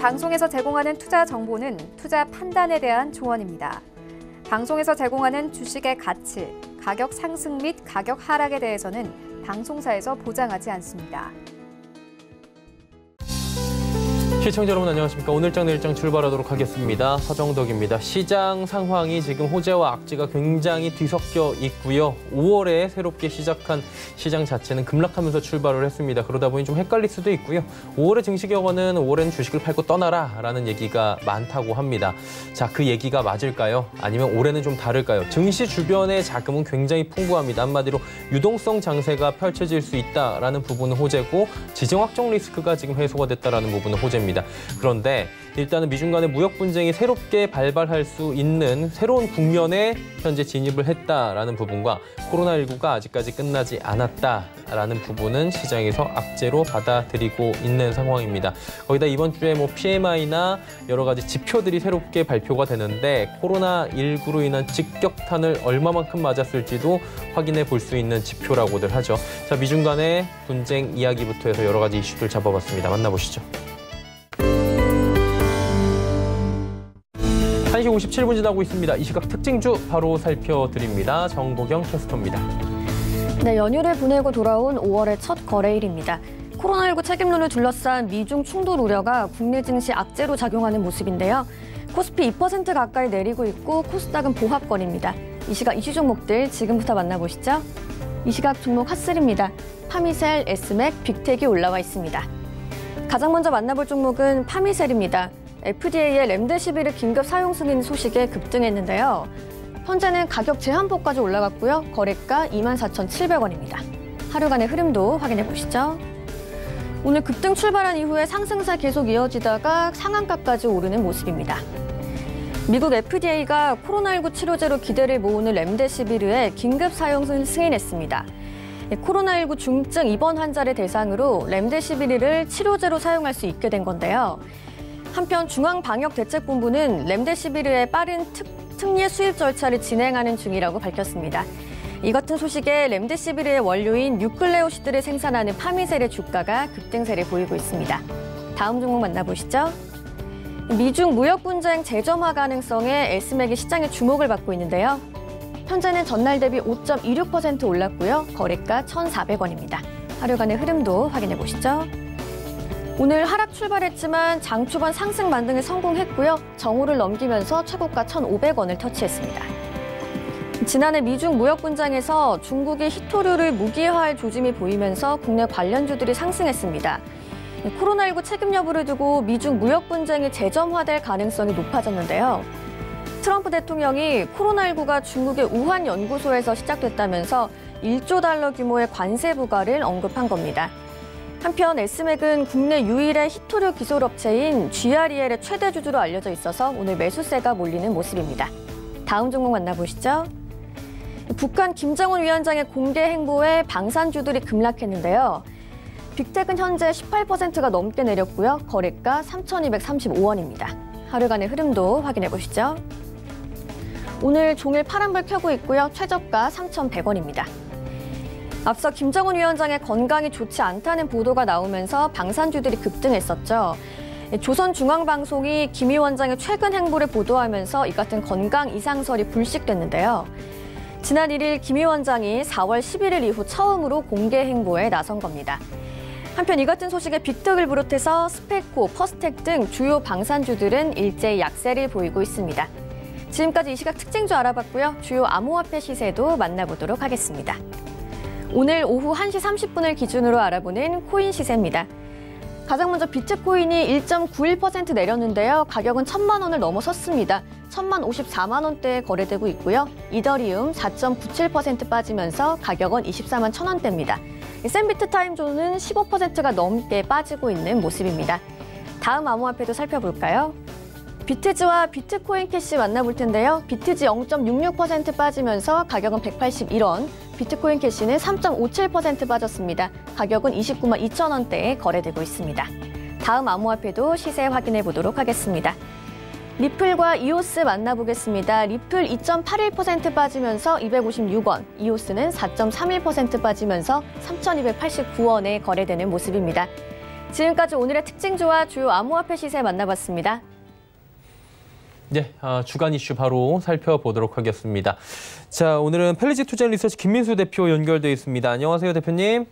방송에서 제공하는 투자 정보는 투자 판단에 대한 조언입니다. 방송에서 제공하는 주식의 가치, 가격 상승 및 가격 하락에 대해서는 방송사에서 보장하지 않습니다. 시청자 여러분 안녕하십니까. 오늘장 내일장 출발하도록 하겠습니다. 서정덕입니다. 시장 상황이 지금 호재와 악재가 굉장히 뒤섞여 있고요. 5월에 새롭게 시작한 시장 자체는 급락하면서 출발을 했습니다. 그러다 보니 좀 헷갈릴 수도 있고요. 5월의 증시 격언은 5월에는 주식을 팔고 떠나라 라는 얘기가 많다고 합니다. 자, 그 얘기가 맞을까요? 아니면 올해는 좀 다를까요? 증시 주변의 자금은 굉장히 풍부합니다. 한마디로 유동성 장세가 펼쳐질 수 있다라는 부분은 호재고 지정 확정 리스크가 지금 해소가 됐다라는 부분은 호재입니다. 그런데 일단은 미중 간의 무역 분쟁이 새롭게 발발할 수 있는 새로운 국면에 현재 진입을 했다라는 부분과 코로나19가 아직까지 끝나지 않았다라는 부분은 시장에서 악재로 받아들이고 있는 상황입니다. 거기다 이번 주에 PMI나 여러 가지 지표들이 새롭게 발표가 되는데 코로나19로 인한 직격탄을 얼마만큼 맞았을지도 확인해 볼 수 있는 지표라고들 하죠. 자, 미중 간의 분쟁 이야기부터 해서 여러 가지 이슈들 잡아봤습니다. 만나보시죠. 1시 57분 지나고 있습니다. 이 시각 특징주 바로 살펴드립니다. 정보경 캐스터입니다. 네, 연휴를 보내고 돌아온 5월의 첫 거래일입니다. 코로나19 책임론을 둘러싼 미중 충돌 우려가 국내 증시 악재로 작용하는 모습인데요. 코스피 2% 가까이 내리고 있고 코스닥은 보합권입니다. 이 시각 이슈 종목들 지금부터 만나보시죠. 이 시각 종목 핫3입니다. 파미셀, S맥, 빅텍이 올라와 있습니다. 가장 먼저 만나볼 종목은 파미셀입니다. FDA의 렘데시비르 긴급 사용 승인 소식에 급등했는데요. 현재는 가격 제한폭까지 올라갔고요. 거래가 24,700원입니다. 하루간의 흐름도 확인해 보시죠. 오늘 급등 출발한 이후에 상승세 계속 이어지다가 상한가까지 오르는 모습입니다. 미국 FDA가 코로나19 치료제로 기대를 모으는 렘데시비르의 긴급 사용 승인했습니다. 코로나19 중증 입원 환자를 대상으로 렘데시비르를 치료제로 사용할 수 있게 된 건데요. 한편 중앙방역대책본부는 렘데시비르의 빠른 특례 수입 절차를 진행하는 중이라고 밝혔습니다. 이 같은 소식에 렘데시비르의 원료인 뉴클레오시드를 생산하는 파미셀의 주가가 급등세를 보이고 있습니다. 다음 종목 만나보시죠. 미중 무역 분쟁 재점화 가능성에 S맥이 시장의 주목을 받고 있는데요. 현재는 전날 대비 5.26% 올랐고요. 거래가 1,400원입니다. 하루간의 흐름도 확인해 보시죠. 오늘 하락 출발했지만 장 초반 상승 반등에 성공했고요. 정오를 넘기면서 최고가 1,500원을 터치했습니다. 지난해 미중 무역 분쟁에서 중국이 희토류를 무기화할 조짐이 보이면서 국내 관련주들이 상승했습니다. 코로나19 책임 여부를 두고 미중 무역 분쟁이 재점화될 가능성이 높아졌는데요. 트럼프 대통령이 코로나19가 중국의 우한 연구소에서 시작됐다면서 1조 달러 규모의 관세 부과를 언급한 겁니다. 한편 S맥은 국내 유일의 희토류 기술업체인 GREL의 최대 주주로 알려져 있어서 오늘 매수세가 몰리는 모습입니다. 다음 종목 만나보시죠. 북한 김정은 위원장의 공개 행보에 방산주들이 급락했는데요. 빅텍은 현재 18%가 넘게 내렸고요. 거래가 3,235원입니다. 하루간의 흐름도 확인해 보시죠. 오늘 종일 파란불 켜고 있고요. 최저가 3,100원입니다. 앞서 김정은 위원장의 건강이 좋지 않다는 보도가 나오면서 방산주들이 급등했었죠. 조선중앙방송이 김 위원장의 최근 행보를 보도하면서 이 같은 건강 이상설이 불식됐는데요. 지난 1일 김 위원장이 4월 11일 이후 처음으로 공개 행보에 나선 겁니다. 한편 이 같은 소식에 빅텍을 비롯해서 스페코, 퍼스텍 등 주요 방산주들은 일제히 약세를 보이고 있습니다. 지금까지 이 시각 특징주 알아봤고요. 주요 암호화폐 시세도 만나보도록 하겠습니다. 오늘 오후 1시 30분을 기준으로 알아보는 코인 시세입니다. 가장 먼저 비트코인이 1.91% 내렸는데요. 가격은 1,000만 원을 넘어섰습니다. 1,054만 원대에 거래되고 있고요. 이더리움 4.97% 빠지면서 가격은 24만 1,000원대입니다. 샌비트타임존은 15%가 넘게 빠지고 있는 모습입니다. 다음 암호화폐도 살펴볼까요? 비트지와 비트코인 캐시 만나볼 텐데요. 비트지 0.66% 빠지면서 가격은 181원, 비트코인 캐시는 3.57% 빠졌습니다. 가격은 29만 2천 원대에 거래되고 있습니다. 다음 암호화폐도 시세 확인해 보도록 하겠습니다. 리플과 이오스 만나보겠습니다. 리플 2.81% 빠지면서 256원, 이오스는 4.31% 빠지면서 3,289원에 거래되는 모습입니다. 지금까지 오늘의 특징주와 주요 암호화폐 시세 만나봤습니다. 네, 주간 이슈 바로 살펴보도록 하겠습니다. 자, 오늘은 펠리지 투자 리서치 김민수 대표 연결돼 있습니다. 안녕하세요, 대표님.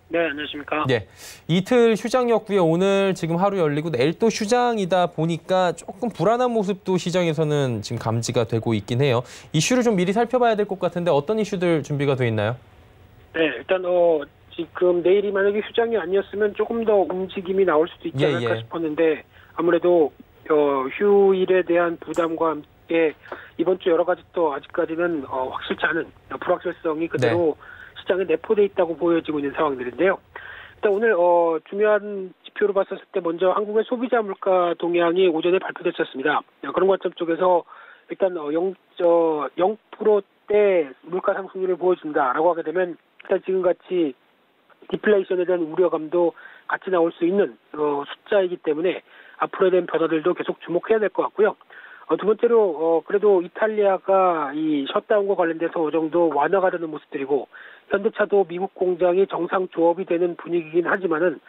네, 안녕하십니까. 네, 이틀 휴장이었고요. 오늘 지금 하루 열리고 내일 또 휴장이다 보니까 조금 불안한 모습도 시장에서는 지금 감지가 되고 있긴 해요. 이슈를 좀 미리 살펴봐야 될 것 같은데 어떤 이슈들 준비가 돼 있나요? 네, 일단 지금 내일이 만약에 휴장이 아니었으면 조금 더 움직임이 나올 수도 있지 않을까 싶었는데 아무래도 휴일에 대한 부담과 함께 이번 주 여러 가지 또 아직까지는 확실치 않은 불확실성이 그대로 시장에 내포돼 있다고 보여지고 있는 상황들인데요. 일단 오늘 중요한 지표로 봤었을 때 먼저 한국의 소비자 물가 동향이 오전에 발표됐었습니다. 그런 관점 쪽에서 일단 0%대 물가 상승률을 보여준다라고 하게 되면 일단 지금같이 디플레이션에 대한 우려감도 같이 나올 수 있는 숫자이기 때문에 앞으로에 대한 변화들도 계속 주목해야 될 것 같고요. 두 번째로 그래도 이탈리아가 이 셧다운과 관련돼서 어느 정도 완화가 되는 모습들이고 현대차도 미국 공장이 정상 조업이 되는 분위기긴 하지만은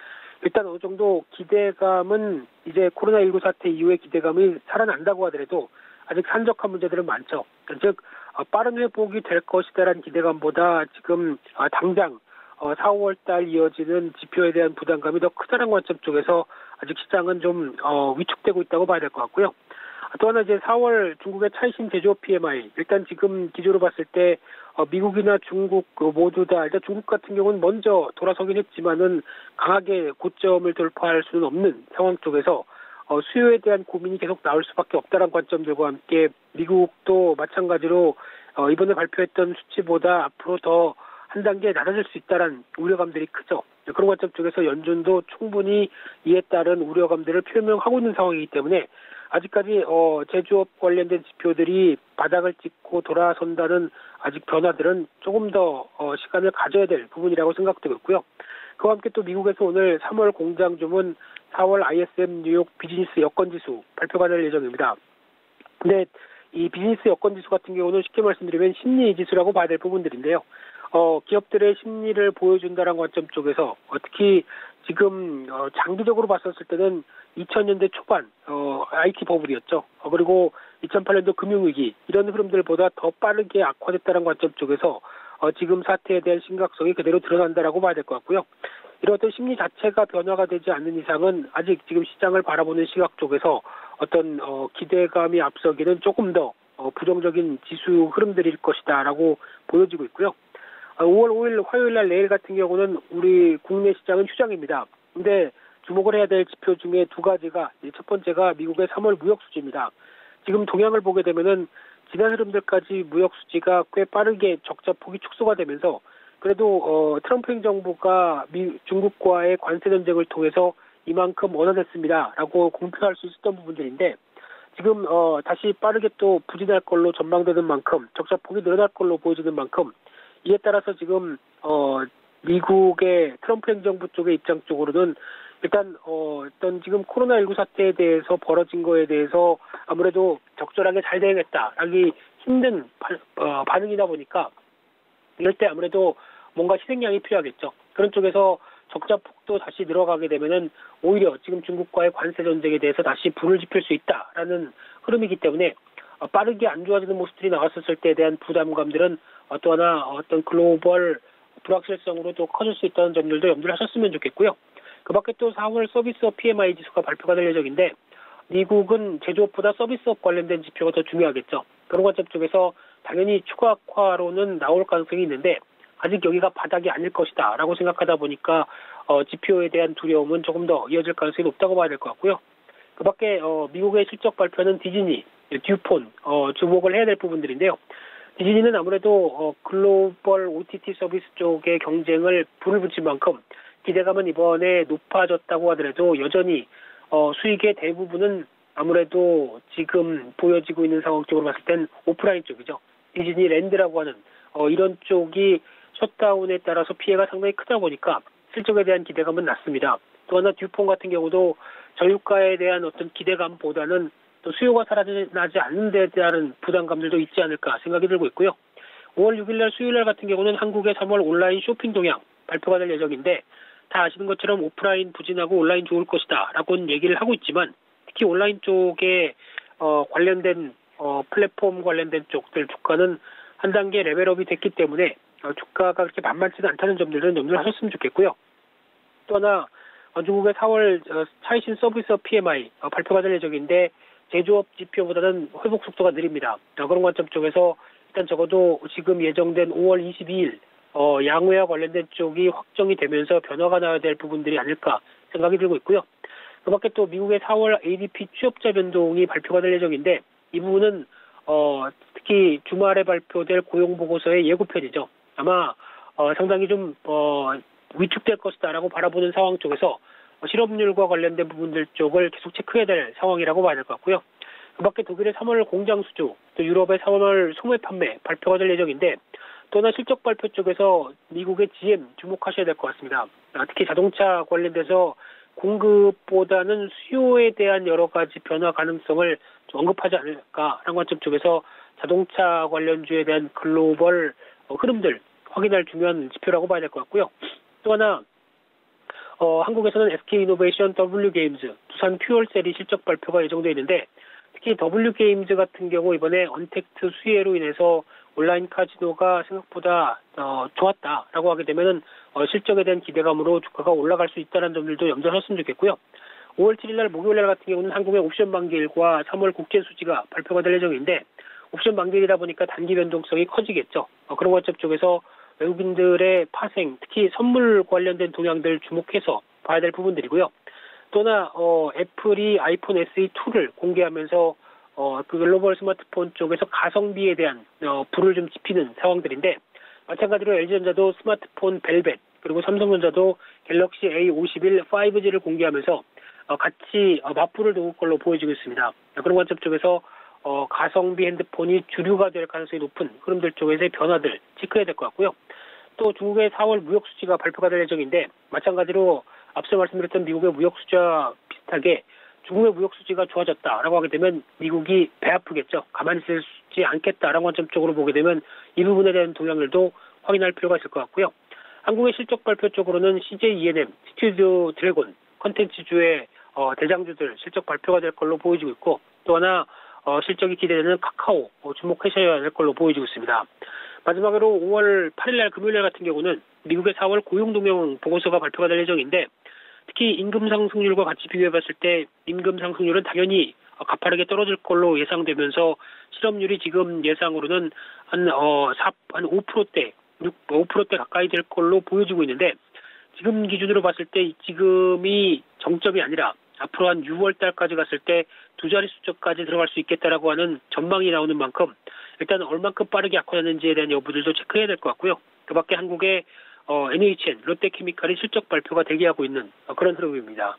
일단 어느 정도 기대감은 이제 코로나19 사태 이후의 기대감이 살아난다고 하더라도 아직 산적한 문제들은 많죠. 즉 빠른 회복이 될 것이다라는 기대감보다 지금 당장 4, 5월 달 이어지는 지표에 대한 부담감이 더 크다는 관점 쪽에서 아직 시장은 좀 위축되고 있다고 봐야 될 것 같고요. 또 하나 이제 4월 중국의 차이신 제조업 PMI 일단 지금 기조로 봤을 때 미국이나 중국 모두 다 일단 중국 같은 경우는 먼저 돌아서긴 했지만은 강하게 고점을 돌파할 수는 없는 상황 쪽에서 수요에 대한 고민이 계속 나올 수밖에 없다는 관점들과 함께 미국도 마찬가지로 이번에 발표했던 수치보다 앞으로 더 한 단계 낮아질 수 있다는 우려감들이 크죠. 그런 관점 쪽에서 연준도 충분히 이에 따른 우려감들을 표명하고 있는 상황이기 때문에 아직까지 제조업 관련된 지표들이 바닥을 찍고 돌아선다는 아직 변화들은 조금 더 시간을 가져야 될 부분이라고 생각되고 있고요. 그와 함께 또 미국에서 오늘 3월 공장 주문 4월 ISM 뉴욕 비즈니스 여건지수 발표가 될 예정입니다. 근데 이 비즈니스 여건지수 같은 경우는 쉽게 말씀드리면 심리지수라고 봐야 될 부분들인데요. 기업들의 심리를 보여준다는 관점 쪽에서 특히 지금 장기적으로 봤었을 때는 2000년대 초반 IT 버블이었죠. 그리고 2008년도 금융위기 이런 흐름들보다 더 빠르게 악화됐다는 관점 쪽에서 지금 사태에 대한 심각성이 그대로 드러난다라고 봐야 될 것 같고요. 이런 어떤 심리 자체가 변화가 되지 않는 이상은 아직 지금 시장을 바라보는 시각 쪽에서 어떤 기대감이 앞서기는 조금 더 부정적인 지수 흐름들일 것이다라고 보여지고 있고요. 5월 5일 화요일 날 내일 같은 경우는 우리 국내 시장은 휴장입니다. 근데 주목을 해야 될 지표 중에 두 가지가 첫 번째가 미국의 3월 무역 수지입니다. 지금 동향을 보게 되면은 지난 흐름들까지 무역 수지가 꽤 빠르게 적자 폭이 축소가 되면서 그래도 트럼프 행정부가 중국과의 관세 전쟁을 통해서 이만큼 완화됐습니다라고 공표할 수 있었던 부분들인데 지금 다시 빠르게 또 부진할 걸로 전망되는 만큼 적자 폭이 늘어날 걸로 보여지는 만큼 이에 따라서 지금 미국의 트럼프 행정부 쪽의 입장 쪽으로는 일단 어떤 지금 코로나19 사태에 대해서 벌어진 거에 대해서 아무래도 적절하게 잘 대응했다라기 힘든 반응이다 보니까 이럴 때 아무래도 뭔가 희생양이 필요하겠죠. 그런 쪽에서 적자 폭도 다시 늘어가게 되면은 오히려 지금 중국과의 관세 전쟁에 대해서 다시 불을 지필 수 있다라는 흐름이기 때문에 빠르게 안 좋아지는 모습들이 나왔었을 때에 대한 부담감들은 또 하나 어떤 글로벌 불확실성으로 또 커질 수 있다는 점들도 염두를 하셨으면 좋겠고요. 그 밖에 또 4월 서비스업 PMI 지수가 발표가 될 예정인데 미국은 제조업보다 서비스업 관련된 지표가 더 중요하겠죠. 그런 관점 쪽에서 당연히 추가 악화로는 나올 가능성이 있는데 아직 여기가 바닥이 아닐 것이다 라고 생각하다 보니까 지표에 대한 두려움은 조금 더 이어질 가능성이 높다고 봐야 될 것 같고요. 그 밖에 미국의 실적 발표는 디즈니, 듀폰 주목을 해야 될 부분들인데요. 디즈니는 아무래도 글로벌 OTT 서비스 쪽의 경쟁을 불을 붙인 만큼 기대감은 이번에 높아졌다고 하더라도 여전히 수익의 대부분은 아무래도 지금 보여지고 있는 상황 쪽으로 봤을 땐 오프라인 쪽이죠. 디즈니랜드라고 하는 이런 쪽이 셧다운에 따라서 피해가 상당히 크다 보니까 실적에 대한 기대감은 낮습니다. 또 하나 듀폰 같은 경우도 저유가에 대한 어떤 기대감보다는 또 수요가 살아나지 않는 데 대한 부담감들도 있지 않을까 생각이 들고 있고요. 5월 6일 날 수요일 날 같은 경우는 한국의 3월 온라인 쇼핑 동향 발표가 될 예정인데 다 아시는 것처럼 오프라인 부진하고 온라인 좋을 것이다라고는 얘기를 하고 있지만 특히 온라인 쪽에 관련된 플랫폼 관련된 쪽들 주가는 한 단계 레벨업이 됐기 때문에 주가가 그렇게 만만치는 않다는 점들은 염두를 하셨으면 좋겠고요. 또 하나 중국의 4월 차이신 서비스 PMI 발표가 될 예정인데 제조업 지표보다는 회복 속도가 느립니다. 그런 관점 쪽에서 일단 적어도 지금 예정된 5월 22일 양호와 관련된 쪽이 확정이 되면서 변화가 나야 될 부분들이 아닐까 생각이 들고 있고요. 그 밖에 또 미국의 4월 ADP 취업자 변동이 발표가 될 예정인데 이 부분은 특히 주말에 발표될 고용보고서의 예고편이죠. 아마 상당히 좀 위축될 것이다라고 바라보는 상황 쪽에서 실업률과 관련된 부분들 쪽을 계속 체크해야 될 상황이라고 봐야 될 것 같고요. 그 밖에 독일의 3월 공장 수주, 또 유럽의 4월 소매 판매 발표가 될 예정인데 또 하나 실적 발표 쪽에서 미국의 GM 주목하셔야 될 것 같습니다. 특히 자동차 관련돼서 공급보다는 수요에 대한 여러 가지 변화 가능성을 좀 언급하지 않을까라는 관점 쪽에서 자동차 관련주에 대한 글로벌 흐름들 확인할 중요한 지표라고 봐야 될 것 같고요. 또 하나 한국에서는 SK이노베이션, W게임즈, 두산 퓨얼셀이 실적 발표가 예정되어 있는데 특히 W게임즈 같은 경우 이번에 언택트 수혜로 인해서 온라인 카지노가 생각보다 좋았다라고 하게 되면은 실적에 대한 기대감으로 주가가 올라갈 수 있다는 점들도 염두하셨으면 좋겠고요. 5월 7일 날 목요일 날 같은 경우는 한국의 옵션 만기일과 3월 국제 수지가 발표가 될 예정인데 옵션 만기일이다 보니까 단기 변동성이 커지겠죠. 그런 관점 쪽에서 외국인들의 파생, 특히 선물 관련된 동향들 주목해서 봐야 될 부분들이고요. 또 하나 애플이 아이폰 SE2를 공개하면서 그 글로벌 스마트폰 쪽에서 가성비에 대한 불을 좀 지피는 상황들인데 마찬가지로 LG전자도 스마트폰 벨벳 그리고 삼성전자도 갤럭시 A51 5G를 공개하면서 같이 맞불을 놓을 걸로 보여지고 있습니다. 그런 관점 쪽에서 가성비 핸드폰이 주류가 될 가능성이 높은 흐름들 쪽에서의 변화들 체크해야 될 것 같고요. 또 중국의 4월 무역 수지가 발표가 될 예정인데 마찬가지로 앞서 말씀드렸던 미국의 무역 수지와 비슷하게 중국의 무역 수지가 좋아졌다라고 하게 되면 미국이 배 아프겠죠. 가만히 있지 않겠다라는 관점 쪽으로 보게 되면 이 부분에 대한 동향들도 확인할 필요가 있을 것 같고요. 한국의 실적 발표 쪽으로는 CJ E&M, 스튜디오 드래곤, 컨텐츠주의 대장주들 실적 발표가 될 걸로 보여지고 있고 또 하나 실적이 기대되는 카카오 주목하셔야 될 걸로 보여지고 있습니다. 마지막으로 5월 8일 날 금요일 같은 경우는 미국의 4월 고용 동향 보고서가 발표가 될 예정인데 특히 임금 상승률과 같이 비교해 봤을 때 임금 상승률은 당연히 가파르게 떨어질 걸로 예상되면서 실업률이 지금 예상으로는 한 5%대, 5%대 가까이 될 걸로 보여지고 있는데 지금 기준으로 봤을 때 지금이 정점이 아니라 앞으로 한 6월 달까지 갔을 때 두 자리 숫자까지 들어갈 수 있겠다라고 하는 전망이 나오는 만큼 일단 얼만큼 빠르게 악화되는지에 대한 여부들도 체크해야 될 것 같고요. 그 밖에 한국의 NHN, 롯데케미칼이 실적 발표가 대기하고 있는 그런 흐름입니다.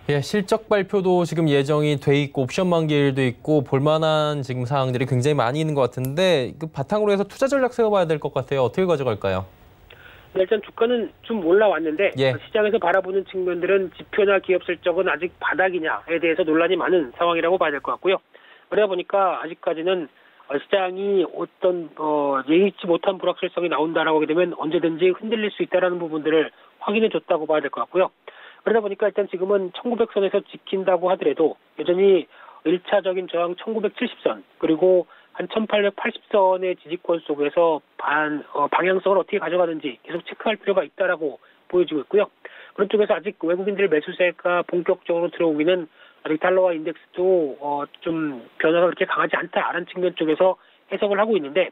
예, 실적 발표도 지금 예정이 돼 있고 옵션 만기일도 있고 볼만한 지금 사항들이 굉장히 많이 있는 것 같은데 그 바탕으로 해서 투자 전략 세워봐야 될 것 같아요. 어떻게 가져갈까요? 네, 일단 주가는 좀 올라왔는데 시장에서 바라보는 측면들은 지표나 기업 실적은 아직 바닥이냐에 대해서 논란이 많은 상황이라고 봐야 될 것 같고요. 그러다 보니까 아직까지는 시장이 어떤 예의치 못한 불확실성이 나온다라고 하게 되면 언제든지 흔들릴 수 있다는 부분들을 확인해 줬다고 봐야 될 것 같고요. 그러다 보니까 일단 지금은 1900선에서 지킨다고 하더라도 여전히 1차적인 저항 1970선 그리고 한 1880선의 지지권 속에서 방향성을 어떻게 가져가는지 계속 체크할 필요가 있다라고 보여지고 있고요. 그런 쪽에서 아직 외국인들 매수세가 본격적으로 들어오기는 아직 달러와 인덱스도 좀 변화가 그렇게 강하지 않다라는 측면 쪽에서 해석을 하고 있는데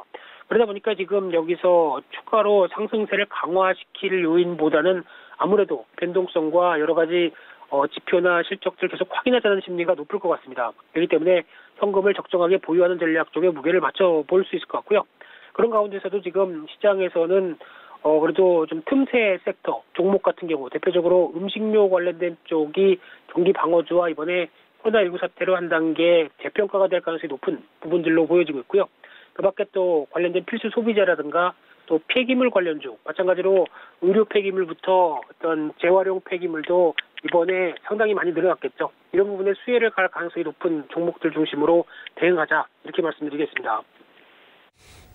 그러다 보니까 지금 여기서 추가로 상승세를 강화시킬 요인보다는 아무래도 변동성과 여러 가지 지표나 실적들 계속 확인하자는 심리가 높을 것 같습니다. 그렇기 때문에 현금을 적정하게 보유하는 전략 쪽에 무게를 맞춰볼 수 있을 것 같고요. 그런 가운데서도 지금 시장에서는 그래도 좀 틈새 섹터 종목 같은 경우 대표적으로 음식료 관련된 쪽이 경기 방어주와 이번에 코로나19 사태로 한 단계 재평가가 될 가능성이 높은 부분들로 보여지고 있고요. 그 밖에 또 관련된 필수 소비재라든가 또 폐기물 관련주, 마찬가지로 의료 폐기물부터 어떤 재활용 폐기물도 이번에 상당히 많이 늘어났겠죠. 이런 부분에 수혜를 갈 가능성이 높은 종목들 중심으로 대응하자 이렇게 말씀드리겠습니다.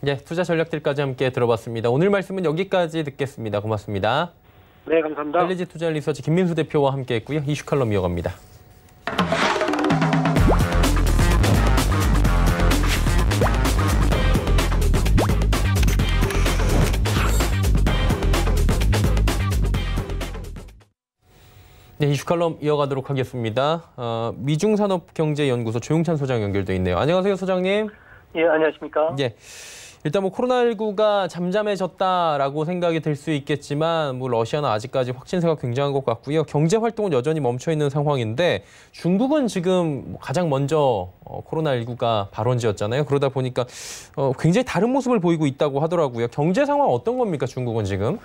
네, 투자 전략들까지 함께 들어봤습니다. 오늘 말씀은 여기까지 듣겠습니다. 고맙습니다. 네, 감사합니다. LG 투자 리서치 김민수 대표와 함께했고요. 이슈 칼럼 이어갑니다. 네, 이슈 칼럼 이어가도록 하겠습니다. 미중산업경제연구소 조용찬 소장 연결돼 있네요. 안녕하세요, 소장님. 예, 안녕하십니까? 예. 일단 코로나19가 잠잠해졌다라고 생각이 들 수 있겠지만 러시아는 아직까지 확진세가 굉장한 것 같고요. 경제 활동은 여전히 멈춰 있는 상황인데 중국은 지금 가장 먼저 코로나19가 발원지였잖아요. 그러다 보니까 굉장히 다른 모습을 보이고 있다고 하더라고요. 경제 상황 어떤 겁니까, 중국은 지금?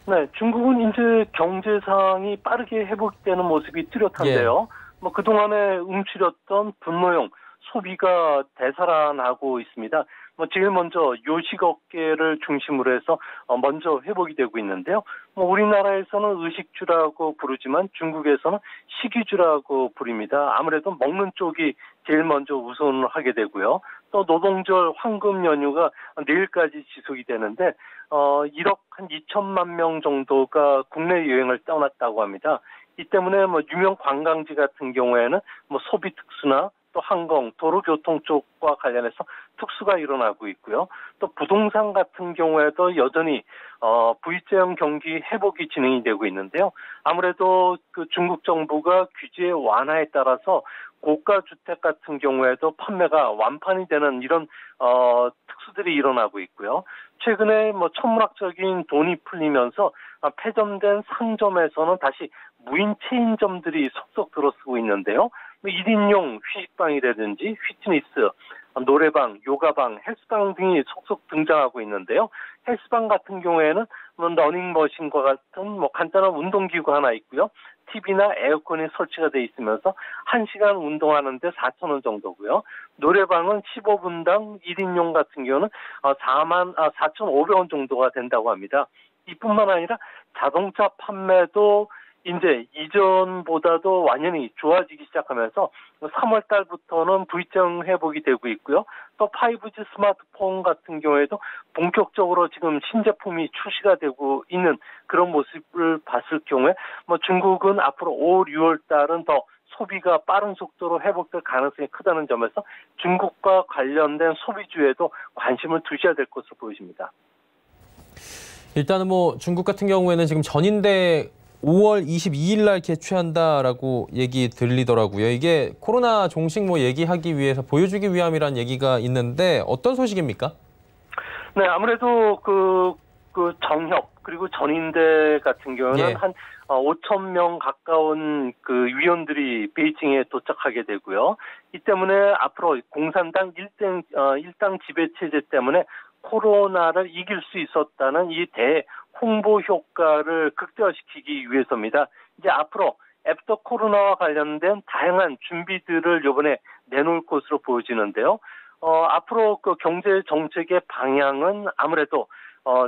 네, 중국은 이제 경제 상황이 빠르게 회복되는 모습이 뚜렷한데요. 그동안에 움츠렸던 분노형 소비가 되살아나고 있습니다. 제일 먼저 요식업계를 중심으로 해서 먼저 회복이 되고 있는데요. 우리나라에서는 의식주라고 부르지만 중국에서는 식이주라고 부릅니다. 아무래도 먹는 쪽이 제일 먼저 우선을 하게 되고요. 또 노동절 황금 연휴가 내일까지 지속이 되는데 1억 한 2천만 명 정도가 국내 여행을 떠났다고 합니다. 이 때문에 유명 관광지 같은 경우에는 소비 특수나 또 항공, 도로교통 쪽과 관련해서 특수가 일어나고 있고요. 또 부동산 같은 경우에도 여전히 V자형 경기 회복이 진행이 되고 있는데요. 아무래도 그 중국 정부가 규제 완화에 따라서 고가 주택 같은 경우에도 판매가 완판이 되는 이런 특수들이 일어나고 있고요. 최근에 천문학적인 돈이 풀리면서 폐점된 상점에서는 다시 무인 체인점들이 속속 들어서고 있는데요. 1인용 휴식방이라든지 피트니스, 노래방, 요가방, 헬스방 등이 속속 등장하고 있는데요. 헬스방 같은 경우에는 러닝머신과 같은 간단한 운동기구 하나 있고요. TV나 에어컨이 설치가 돼 있으면서 1시간 운동하는데 4,000원 정도고요. 노래방은 15분당 1인용 같은 경우는 4,500원 정도가 된다고 합니다. 이뿐만 아니라 자동차 판매도 이제 이전보다도 완연히 좋아지기 시작하면서 3월 달부터는 V자형 회복이 되고 있고요. 또 5G 스마트폰 같은 경우에도 본격적으로 지금 신제품이 출시가 되고 있는 그런 모습을 봤을 경우에 중국은 앞으로 5월, 6월 달은 더 소비가 빠른 속도로 회복될 가능성이 크다는 점에서 중국과 관련된 소비주에도 관심을 두셔야 될 것으로 보여집니다. 일단은 중국 같은 경우에는 지금 전인대 5월 22일 날 개최한다라고 얘기 들리더라고요. 이게 코로나 종식 얘기하기 위해서 보여주기 위함이란 얘기가 있는데 어떤 소식입니까? 네, 아무래도 그 정협 그리고 전인대 같은 경우는 한 5천 명 가까운 그 위원들이 베이징에 도착하게 되고요. 이 때문에 앞으로 공산당 일당 지배 체제 때문에 코로나를 이길 수 있었다는 이 홍보 효과를 극대화시키기 위해서입니다. 이제 앞으로 애프터 코로나와 관련된 다양한 준비들을 이번에 내놓을 것으로 보여지는데요. 앞으로 그 경제 정책의 방향은 아무래도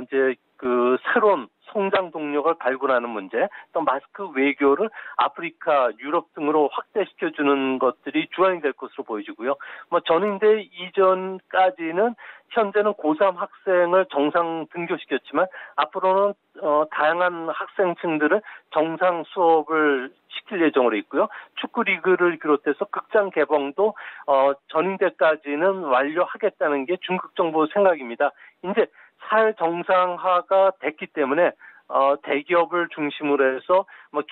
이제 그 새로운 성장 동력을 발굴하는 문제, 또 마스크 외교를 아프리카, 유럽 등으로 확대시켜주는 것들이 주안이 될 것으로 보여지고요. 전인대 이전까지는 현재는 고3 학생을 정상 등교시켰지만 앞으로는 다양한 학생층들을 정상 수업을 시킬 예정으로 있고요. 축구 리그를 비롯해서 극장 개봉도 전인대까지는 완료하겠다는 게 중국 정부 생각입니다. 이제 사회 정상화가 됐기 때문에 대기업을 중심으로 해서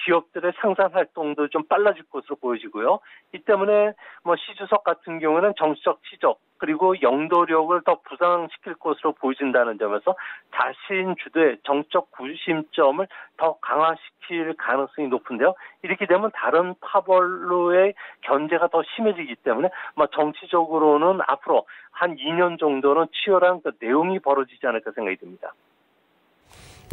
기업들의 생산 활동도 좀 빨라질 것으로 보여지고요. 이 때문에 시 주석 같은 경우는 정치적 치적 그리고 영도력을 더 부상시킬 것으로 보여진다는 점에서 자신 주도의 정적 구심점을 더 강화시킬 가능성이 높은데요. 이렇게 되면 다른 파벌로의 견제가 더 심해지기 때문에 정치적으로는 앞으로 한 2년 정도는 치열한 그 내용이 벌어지지 않을까 생각이 듭니다.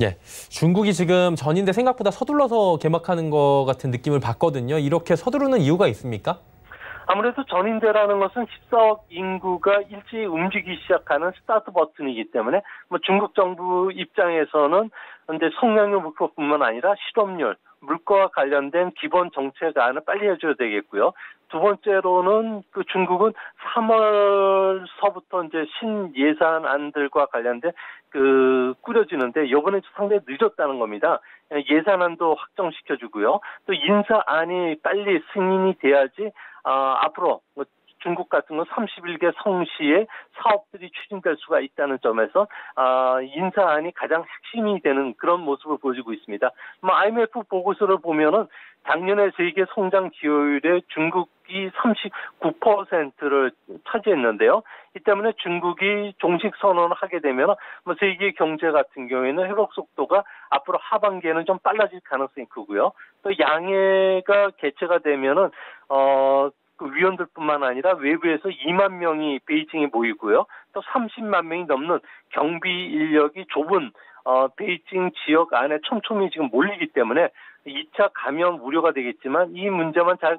예, 중국이 지금 전인대 생각보다 서둘러서 개막하는 것 같은 느낌을 받거든요. 이렇게 서두르는 이유가 있습니까? 아무래도 전인대라는 것은 14억 인구가 일제히 움직이기 시작하는 스타트 버튼이기 때문에 중국 정부 입장에서는 이제 성장률 목표뿐만 아니라 실업률, 물가와 관련된 기본 정책안을 빨리 해줘야 되겠고요. 두 번째로는 그 중국은 3월서부터 이제 신예산안들과 관련된 꾸려지는데 이번에 상당히 늦었다는 겁니다. 예산안도 확정시켜주고요. 또 인사안이 빨리 승인이 돼야지 앞으로 중국 같은 건 31개 성시에 사업들이 추진될 수가 있다는 점에서 인사안이 가장 핵심이 되는 그런 모습을 보여주고 있습니다. IMF 보고서를 보면은 작년에 세계 성장 기여율에 중국이 39%를 차지했는데요. 이 때문에 중국이 종식 선언을 하게 되면 세계 경제 같은 경우에는 회복 속도가 앞으로 하반기에는 좀 빨라질 가능성이 크고요. 또 양해가 개최가 되면은 그 위원들뿐만 아니라 외부에서 2만 명이 베이징에 모이고요. 또 30만 명이 넘는 경비 인력이 좁은 베이징 지역 안에 촘촘히 지금 몰리기 때문에 2차 감염 우려가 되겠지만 이 문제만 잘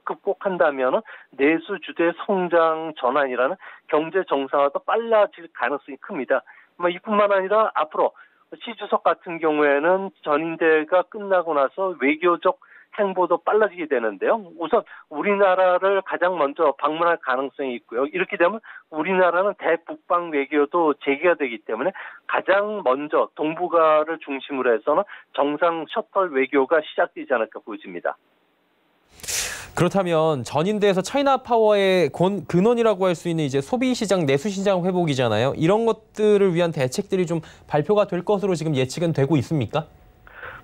극복한다면 내수 주도의 성장 전환이라는 경제 정상화도 빨라질 가능성이 큽니다. 이뿐만 아니라 앞으로 시 주석 같은 경우에는 전인대가 끝나고 나서 외교적 행보도 빨라지게 되는데요. 우선 우리나라를 가장 먼저 방문할 가능성이 있고요. 이렇게 되면 우리나라는 대북방 외교도 재개가 되기 때문에 가장 먼저 동북아를 중심으로 해서는 정상 셔틀 외교가 시작되지 않을까 보여집니다. 그렇다면 전인대에서 차이나 파워의 근원이라고 할 수 있는 이제 소비 시장, 내수 시장 회복이잖아요. 이런 것들을 위한 대책들이 좀 발표가 될 것으로 지금 예측은 되고 있습니까?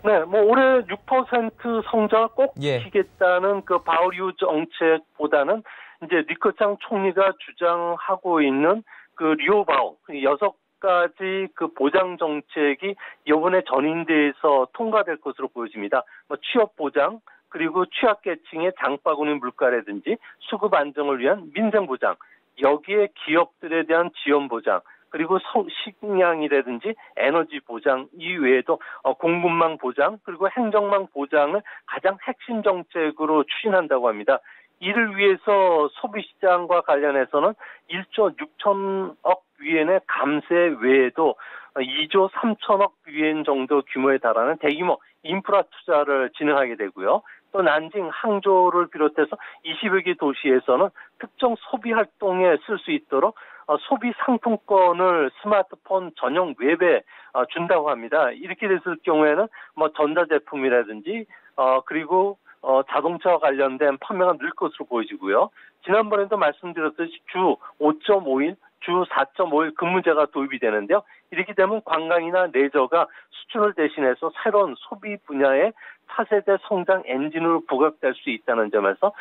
네, 올해 6% 성장을 꼭 지키겠다는 그 바오리우 정책보다는 이제 리커창 총리가 주장하고 있는 그 리오바오 6가지 그 보장 정책이 이번에 전인대에서 통과될 것으로 보여집니다. 취업 보장, 그리고 취약계층의 장바구니 물가라든지 수급 안정을 위한 민생 보장, 여기에 기업들에 대한 지원 보장, 그리고 식량이라든지 에너지 보장 이외에도 공급망 보장 그리고 행정망 보장을 가장 핵심 정책으로 추진한다고 합니다. 이를 위해서 소비시장과 관련해서는 1조 6천억 위엔의 감세 외에도 2조 3천억 위엔 정도 규모에 달하는 대규모 인프라 투자를 진행하게 되고요. 또 난징, 항저우를 비롯해서 20여 개 도시에서는 특정 소비 활동에 쓸 수 있도록 소비 상품권을 스마트폰 전용 웹에 준다고 합니다. 이렇게 됐을 경우에는 전자제품이라든지 그리고 자동차와 관련된 판매가 늘 것으로 보여지고요. 지난번에도 말씀드렸듯이 주 5.5일, 주 4.5일 근무제가 도입이 되는데요. 이렇게 되면 관광이나 레저가 수출을 대신해서 새로운 소비 분야의 차세대 성장 엔진으로 부각될 수 있다는 점에서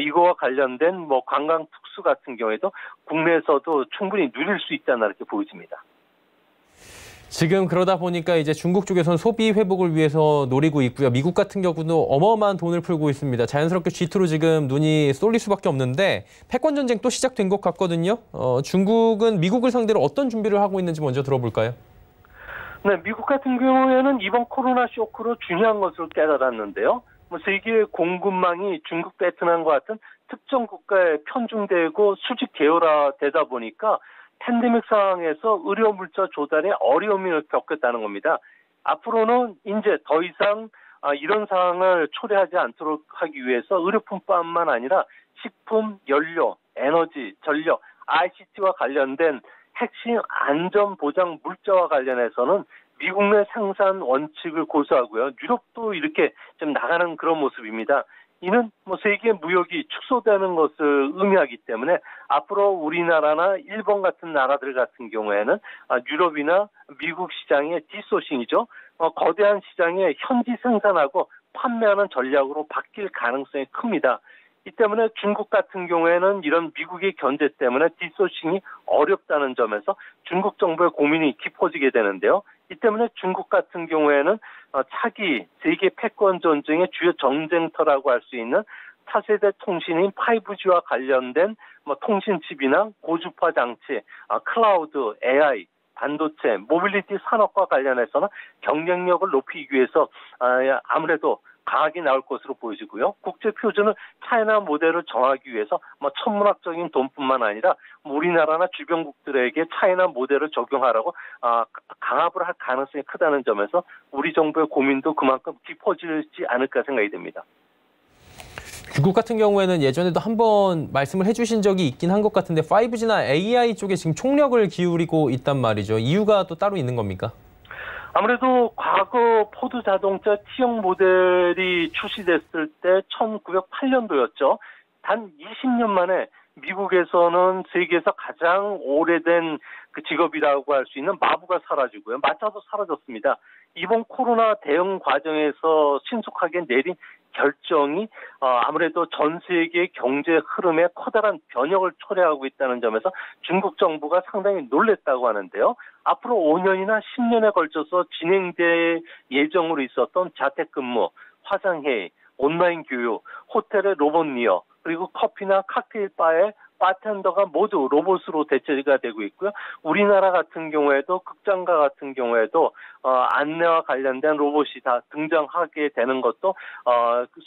이거와 관련된 관광 특수 같은 경우에도 국내에서도 충분히 누릴 수 있지 않나 이렇게 보여집니다. 지금 그러다 보니까 이제 중국 쪽에서는 소비 회복을 위해서 노리고 있고요. 미국 같은 경우도 어마어마한 돈을 풀고 있습니다. 자연스럽게 G2로 지금 눈이 쏠릴 수밖에 없는데 패권 전쟁 또 시작된 것 같거든요. 중국은 미국을 상대로 어떤 준비를 하고 있는지 먼저 들어볼까요? 네, 미국 같은 경우에는 이번 코로나 쇼크로 중요한 것을 깨달았는데요. 세계 공급망이 중국, 베트남과 같은 특정 국가에 편중되고 수직 계열화되다 보니까 팬데믹 상황에서 의료 물자 조달에 어려움을 겪었다는 겁니다. 앞으로는 이제 더 이상 이런 상황을 초래하지 않도록 하기 위해서 의료품뿐만 아니라 식품, 연료, 에너지, 전력, ICT와 관련된 핵심 안전 보장 물자와 관련해서는 미국 내 생산 원칙을 고수하고요. 유럽도 이렇게 좀 나가는 그런 모습입니다. 이는 세계 무역이 축소되는 것을 의미하기 때문에 앞으로 우리나라나 일본 같은 나라들 같은 경우에는 유럽이나 미국 시장의 디소싱이죠. 거대한 시장에 현지 생산하고 판매하는 전략으로 바뀔 가능성이 큽니다. 이 때문에 중국 같은 경우에는 이런 미국의 견제 때문에 디소싱이 어렵다는 점에서 중국 정부의 고민이 깊어지게 되는데요. 이 때문에 중국 같은 경우에는 차기 세계 패권 전쟁의 주요 전쟁터라고 할 수 있는 차세대 통신인 5G와 관련된 통신칩이나 고주파 장치, 클라우드, AI, 반도체, 모빌리티 산업과 관련해서는 경쟁력을 높이기 위해서 아무래도 강하게 나올 것으로 보여지고요. 국제 표준을 차이나 모델을 정하기 위해서 천문학적인 돈뿐만 아니라 우리나라나 주변국들에게 차이나 모델을 적용하라고 강압을 할 가능성이 크다는 점에서 우리 정부의 고민도 그만큼 깊어지지 않을까 생각이 됩니다. 중국 같은 경우에는 예전에도 한번 말씀을 해주신 적이 있긴 한 것 같은데 5G나 AI 쪽에 지금 총력을 기울이고 있단 말이죠. 이유가 또 따로 있는 겁니까? 아무래도 과거 포드 자동차 T형 모델이 출시됐을 때 1908년도였죠. 단 20년 만에 미국에서는 세계에서 가장 오래된 그 직업이라고 할 수 있는 마부가 사라지고요. 마차도 사라졌습니다. 이번 코로나 대응 과정에서 신속하게 내린 결정이 아무래도 전 세계 경제 흐름에 커다란 변혁을 초래하고 있다는 점에서 중국 정부가 상당히 놀랬다고 하는데요. 앞으로 5년이나 10년에 걸쳐서 진행될 예정으로 있었던 자택근무, 화상회의, 온라인 교육, 호텔의 로봇 리어, 그리고 커피나 칵테일 바의 바텐더가 모두 로봇으로 대체가 되고 있고요. 우리나라 같은 경우에도 극장가 같은 경우에도 안내와 관련된 로봇이 다 등장하게 되는 것도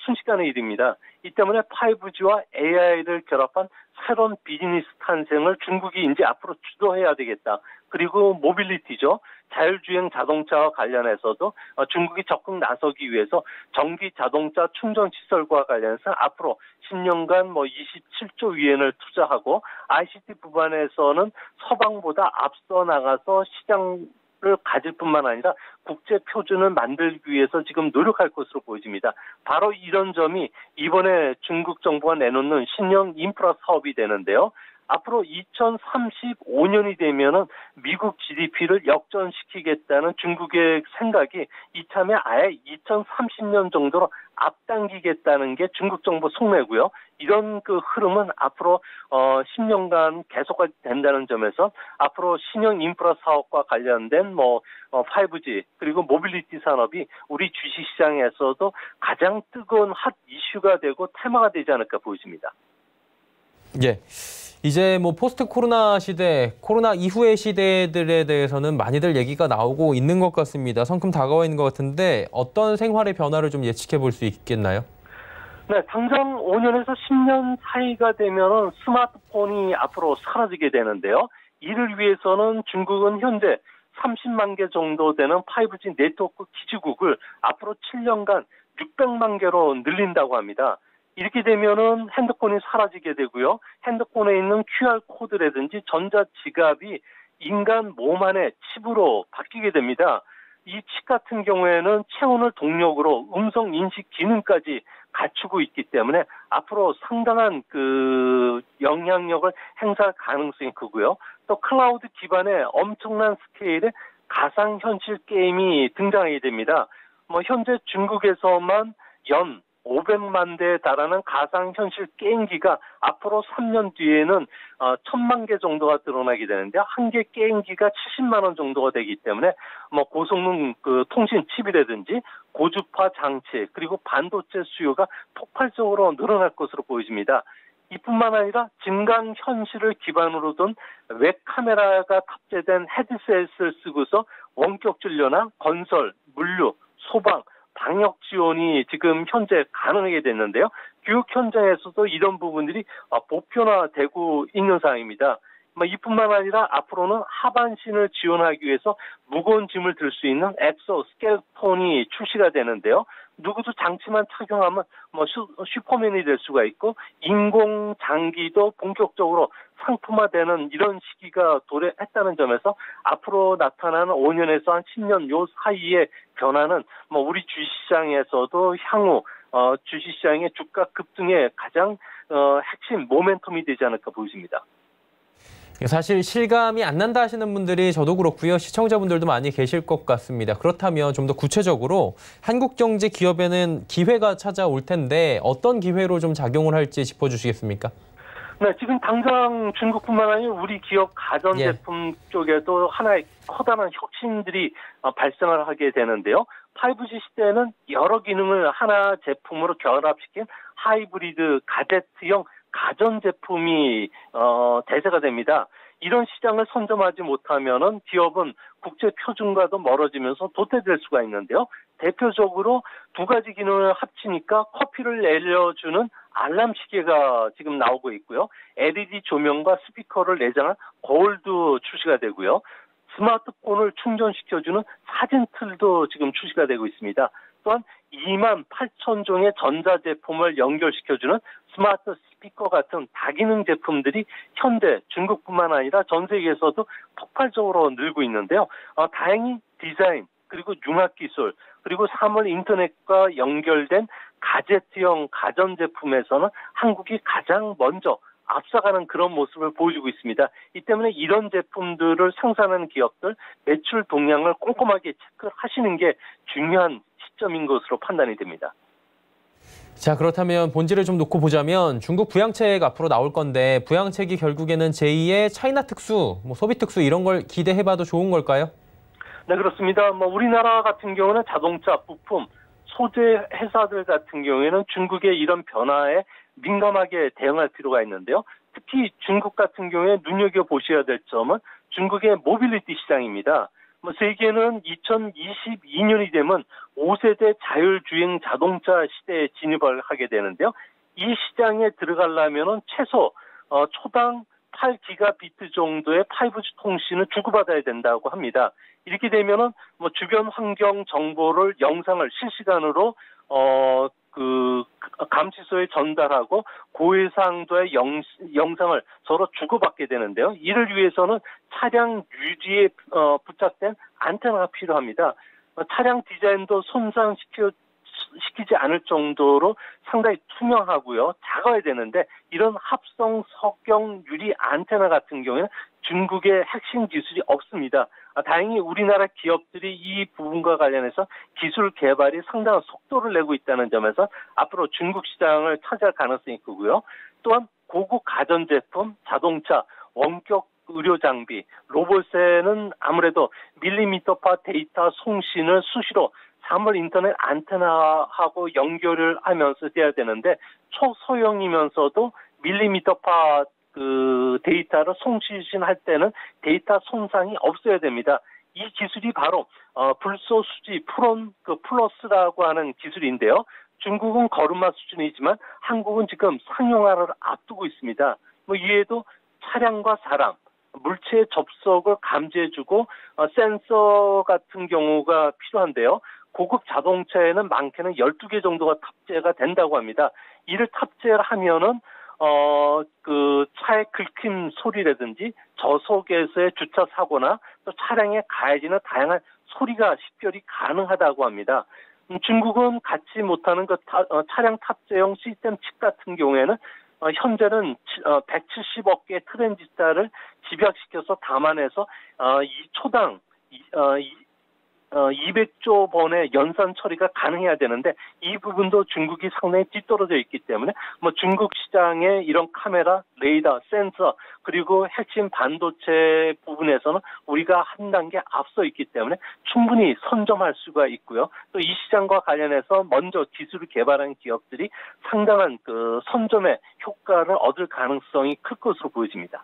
순식간의 일입니다. 이 때문에 5G와 AI를 결합한 새로운 비즈니스 탄생을 중국이 이제 앞으로 주도해야 되겠다. 그리고 모빌리티죠. 자율주행 자동차와 관련해서도 중국이 적극 나서기 위해서 전기 자동차 충전 시설과 관련해서 앞으로 10년간 27조 위엔을 투자하고 ICT 부분에서는 서방보다 앞서 나가서 시장을 가질 뿐만 아니라 국제 표준을 만들기 위해서 지금 노력할 것으로 보여집니다. 바로 이런 점이 이번에 중국 정부가 내놓는 신형 인프라 사업이 되는데요. 앞으로 2035년이 되면은 미국 GDP를 역전시키겠다는 중국의 생각이 이참에 아예 2030년 정도로 앞당기겠다는 게 중국 정부 속내고요. 이런 그 흐름은 앞으로 10년간 계속된다는 점에서 앞으로 신형 인프라 사업과 관련된 5G 그리고 모빌리티 산업이 우리 주식시장에서도 가장 뜨거운 핫 이슈가 되고 테마가 되지 않을까 보여집니다. 예. 이제 포스트 코로나 시대, 코로나 이후의 시대들에 대해서는 많이들 얘기가 나오고 있는 것 같습니다. 성큼 다가와 있는 것 같은데 어떤 생활의 변화를 좀 예측해 볼 수 있겠나요? 네, 당장 5년에서 10년 사이가 되면 스마트폰이 앞으로 사라지게 되는데요. 이를 위해서는 중국은 현재 30만 개 정도 되는 5G 네트워크 기지국을 앞으로 7년간 600만 개로 늘린다고 합니다. 이렇게 되면은 핸드폰이 사라지게 되고요. 핸드폰에 있는 QR코드라든지 전자지갑이 인간 몸 안에 칩으로 바뀌게 됩니다. 이 칩 같은 경우에는 체온을 동력으로 음성 인식 기능까지 갖추고 있기 때문에 앞으로 상당한 그 영향력을 행사할 가능성이 크고요. 또 클라우드 기반의 엄청난 스케일의 가상현실 게임이 등장하게 됩니다. 현재 중국에서만 연 500만 대에 달하는 가상현실 게임기가 앞으로 3년 뒤에는 1000만 개 정도가 드러나게 되는데 한 개 게임기가 70만 원 정도가 되기 때문에 고성능 그 통신 칩이라든지 고주파 장치 그리고 반도체 수요가 폭발적으로 늘어날 것으로 보여집니다. 이뿐만 아니라 증강현실을 기반으로 둔 웹카메라가 탑재된 헤드셋을 쓰고서 원격 진료나 건설, 물류, 소방, 방역 지원이 지금 현재 가능하게 됐는데요. 교육 현장에서도 이런 부분들이 보편화되고 있는 상황입니다. 이뿐만 아니라 앞으로는 하반신을 지원하기 위해서 무거운 짐을 들 수 있는 엑소스켈톤이 출시가 되는데요. 누구도 장치만 착용하면 슈퍼맨이 될 수가 있고 인공 장기도 본격적으로 상품화되는 이런 시기가 도래했다는 점에서 앞으로 나타나는 5년에서 한 10년 요 사이의 변화는 우리 주식시장에서도 향후 주식시장의 주가 급등의 가장 핵심 모멘텀이 되지 않을까 보여집니다. 사실 실감이 안 난다 하시는 분들이 저도 그렇고요. 시청자분들도 많이 계실 것 같습니다. 그렇다면 좀 더 구체적으로 한국 경제 기업에는 기회가 찾아올 텐데 어떤 기회로 좀 작용을 할지 짚어주시겠습니까? 네, 지금 당장 중국뿐만 아니라 우리 기업 가전제품 쪽에도 하나의 커다란 혁신들이 발생을 하게 되는데요. 5G 시대에는 여러 기능을 하나 제품으로 결합시킨 하이브리드 가제트형 가전제품이 대세가 됩니다. 이런 시장을 선점하지 못하면은 기업은 국제 표준과도 멀어지면서 도태될 수가 있는데요. 대표적으로 두 가지 기능을 합치니까 커피를 내려주는 알람 시계가 지금 나오고 있고요. LED 조명과 스피커를 내장한 거울도 출시가 되고요. 스마트폰을 충전시켜주는 사진 틀도 지금 출시가 되고 있습니다. 또한 28,000종의 전자제품을 연결시켜주는 스마트 스피커 같은 다기능 제품들이 현대, 중국뿐만 아니라 전 세계에서도 폭발적으로 늘고 있는데요. 다행히 디자인, 그리고 융합기술, 그리고 사물 인터넷과 연결된 가제트형 가전제품에서는 한국이 가장 먼저 앞서가는 그런 모습을 보여주고 있습니다. 이 때문에 이런 제품들을 생산하는 기업들 매출 동향을 꼼꼼하게 체크하시는 게 중요한 시점인 것으로 판단이 됩니다. 자, 그렇다면 본질을 좀 놓고 보자면 중국 부양책 앞으로 나올 건데 부양책이 결국에는 제2의 차이나 특수, 소비 특수 이런 걸 기대해봐도 좋은 걸까요? 네, 그렇습니다. 우리나라 같은 경우는 자동차, 부품, 소재 회사들 같은 경우에는 중국의 이런 변화에 민감하게 대응할 필요가 있는데요. 특히 중국 같은 경우에 눈여겨보셔야 될 점은 중국의 모빌리티 시장입니다. 세계는 2022년이 되면 5세대 자율주행 자동차 시대에 진입을 하게 되는데요. 이 시장에 들어가려면 최소 초당 8기가비트 정도의 5G 통신을 주고받아야 된다고 합니다. 이렇게 되면은 주변 환경 정보를 영상을 실시간으로 감시소에 전달하고 고해상도의 영상을 서로 주고받게 되는데요. 이를 위해서는 차량 유지에 부착된 안테나가 필요합니다. 차량 디자인도 손상시키지 않을 정도로 상당히 투명하고요. 작아야 되는데 이런 합성 석경 유리 안테나 같은 경우에는 중국의 핵심 기술이 없습니다. 다행히 우리나라 기업들이 이 부분과 관련해서 기술 개발이 상당한 속도를 내고 있다는 점에서 앞으로 중국 시장을 차지할 가능성이 크고요. 또한 고급 가전제품, 자동차, 원격 의료 장비, 로봇에는 아무래도 밀리미터파 데이터 송신을 수시로 사물 인터넷 안테나하고 연결을 하면서 돼야 되는데 초소형이면서도 밀리미터파 데이터를 송신할 때는 데이터 손상이 없어야 됩니다. 이 기술이 바로 불소수지 프론 플러스라고 하는 기술인데요. 중국은 걸음마 수준이지만 한국은 지금 상용화를 앞두고 있습니다. 이에도 차량과 사람, 물체의 접속을 감지해주고 센서 같은 경우가 필요한데요. 고급 자동차에는 많게는 12개 정도가 탑재가 된다고 합니다. 이를 탑재를 하면은 차의 긁힘 소리라든지 저속에서의 주차 사고나 또 차량에 가해지는 다양한 소리가 식별이 가능하다고 합니다. 중국은 갖지 못하는 차량 탑재용 시스템 칩 같은 경우에는 현재는 170억 개의 트랜지스타를 집약시켜서 담아내서 초당 200조 번의 연산 처리가 가능해야 되는데 이 부분도 중국이 상당히 뒤떨어져 있기 때문에 중국 시장의 이런 카메라, 레이더, 센서 그리고 핵심 반도체 부분에서는 우리가 한 단계 앞서 있기 때문에 충분히 선점할 수가 있고요. 또 이 시장과 관련해서 먼저 기술을 개발한 기업들이 상당한 선점의 효과를 얻을 가능성이 클 것으로 보여집니다.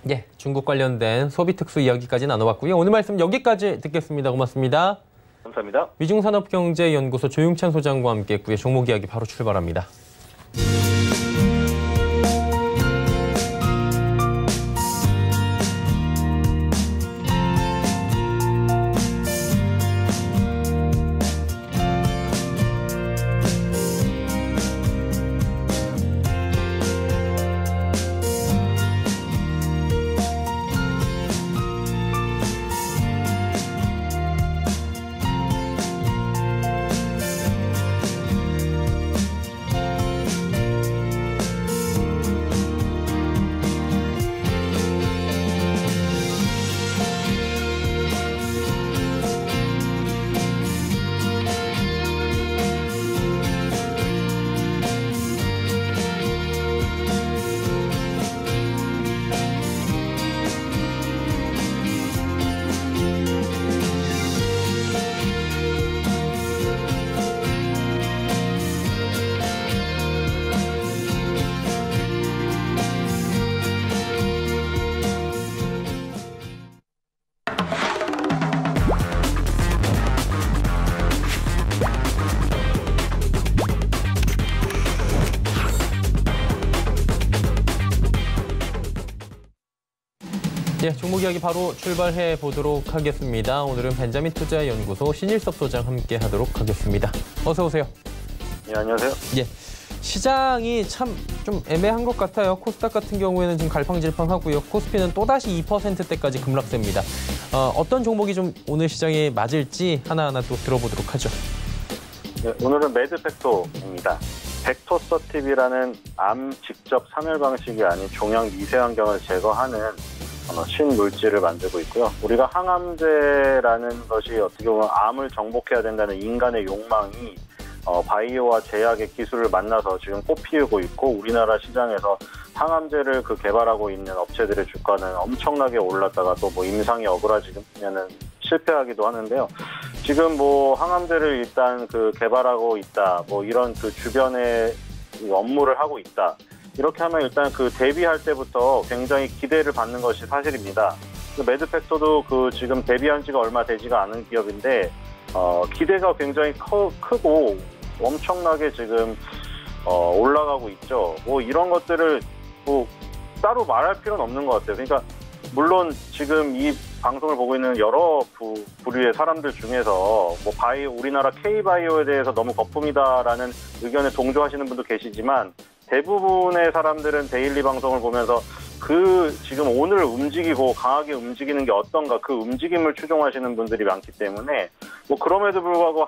예, 중국 관련된 소비 특수 이야기까지 나눠봤고요. 오늘 말씀 여기까지 듣겠습니다. 고맙습니다. 감사합니다. 미중산업경제연구소 조용찬 소장과 함께했고요. 종목 이야기 바로 출발합니다. 예, 종목 이야기 바로 출발해 보도록 하겠습니다. 오늘은 벤자민 투자연구소 신일섭 소장 함께 하도록 하겠습니다. 어서 오세요. 예, 안녕하세요. 예, 시장이 참 좀 애매한 것 같아요. 코스닥 같은 경우에는 지금 갈팡질팡하고요. 코스피는 또다시 2%대까지 급락세입니다. 어떤 종목이 좀 오늘 시장에 맞을지 하나하나 또 들어보도록 하죠. 네, 오늘은 매드팩토입니다. 벡토서팁이라는 암 직접 사멸 방식이 아닌 종양 미세환경을 제거하는 신물질을 만들고 있고요. 우리가 항암제라는 것이 어떻게 보면 암을 정복해야 된다는 인간의 욕망이 바이오와 제약의 기술을 만나서 지금 꽃피우고 있고, 우리나라 시장에서 항암제를 개발하고 있는 업체들의 주가는 엄청나게 올랐다가 또 임상이 어그러지면은 실패하기도 하는데요. 지금 항암제를 일단 개발하고 있다, 이런 주변에 업무를 하고 있다. 이렇게 하면 일단 데뷔할 때부터 굉장히 기대를 받는 것이 사실입니다. 매드팩토도 지금 데뷔한 지가 얼마 되지가 않은 기업인데, 기대가 굉장히 크고 엄청나게 지금 올라가고 있죠. 이런 것들을 따로 말할 필요는 없는 것 같아요. 그러니까 물론 지금 이 방송을 보고 있는 여러 부류의 사람들 중에서 우리나라 K바이오에 대해서 너무 거품이다라는 의견에 동조하시는 분도 계시지만, 대부분의 사람들은 데일리 방송을 보면서 지금 오늘 움직이고 강하게 움직이는 게 어떤가, 그 움직임을 추종하시는 분들이 많기 때문에, 그럼에도 불구하고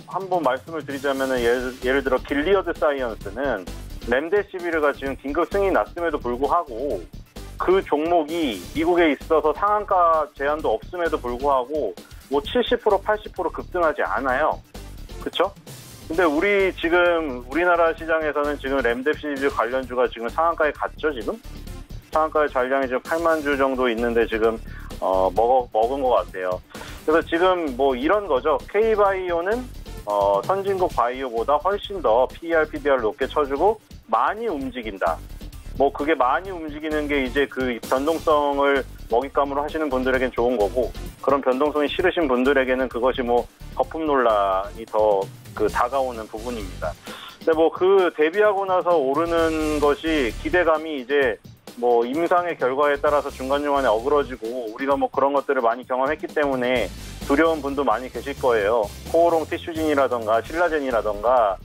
한번 말씀을 드리자면은, 예를 들어 길리어드 사이언스는 렘데시비르가 지금 긴급 승인이 났음에도 불구하고 그 종목이 미국에 있어서 상한가 제한도 없음에도 불구하고 70%, 80% 급등하지 않아요. 그렇죠? 근데 우리나라 시장에서는 지금 렘데시비르 관련주가 지금 상한가에 갔죠, 지금? 상한가의 잔량이 지금 8만 주 정도 있는데 지금 먹은 것 같아요. 그래서 지금 이런 거죠. K바이오는 선진국 바이오보다 훨씬 더 PER, PBR 높게 쳐주고 많이 움직인다. 그게 많이 움직이는 게 이제 변동성을 먹잇감으로 하시는 분들에겐 좋은 거고, 그런 변동성이 싫으신 분들에게는 그것이 거품 논란이 더 다가오는 부분입니다. 근데 데뷔하고 나서 오르는 것이 기대감이 이제 임상의 결과에 따라서 중간중간에 어그러지고, 우리가 그런 것들을 많이 경험했기 때문에 두려운 분도 많이 계실 거예요. 코오롱 티슈진이라던가 신라젠이라던가